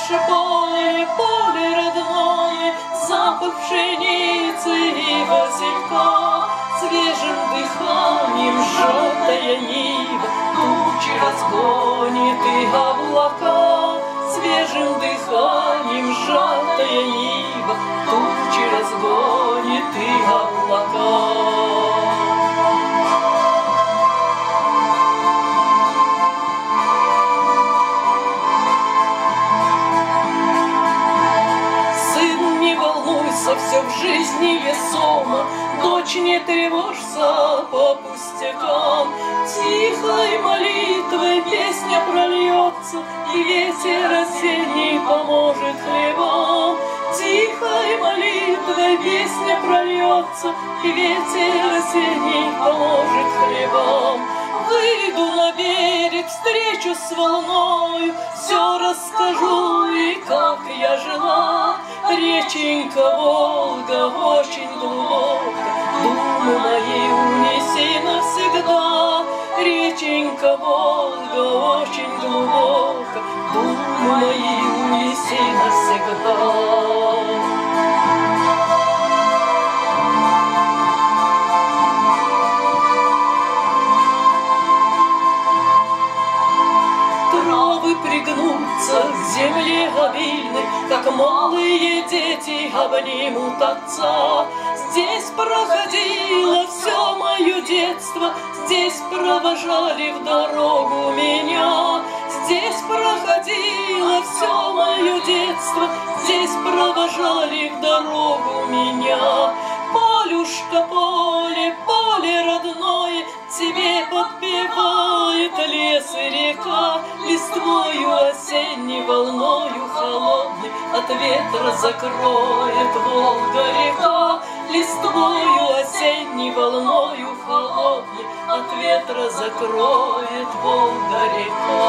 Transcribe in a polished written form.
наше поле, поле родное, запах пшеницы и василька, свежим дыханием желтая нива, тучи разгонит и облака, свежим дыханием желтая нива, тучи разгонит и облака. Все в жизни весомо, дочь, не тревожься по пустякам. Тихой молитвой песня прольется, и ветер осенний поможет хлебам. Тихой молитвой песня прольется, и ветер осенний поможет хлебам. Выйду на берег, встречу с волною, все расскажу, и как я жила. Реченька Волга очень глубоко, думы мои унеси навсегда. Реченька Волга очень глубоко, думы мои унеси навсегда. Пригнутся к земле обильной, как малые дети обнимут отца. Здесь проходило все мое детство, здесь провожали в дорогу меня. Здесь проходило все мое детство, здесь провожали в дорогу меня. Полюшка, поле, поле родное, тебе подпевает лес и река. Листвою осенней, волною холодной от ветра закроет Волга-река. Листвою осенней, волною холодной от ветра закроет Волга-река.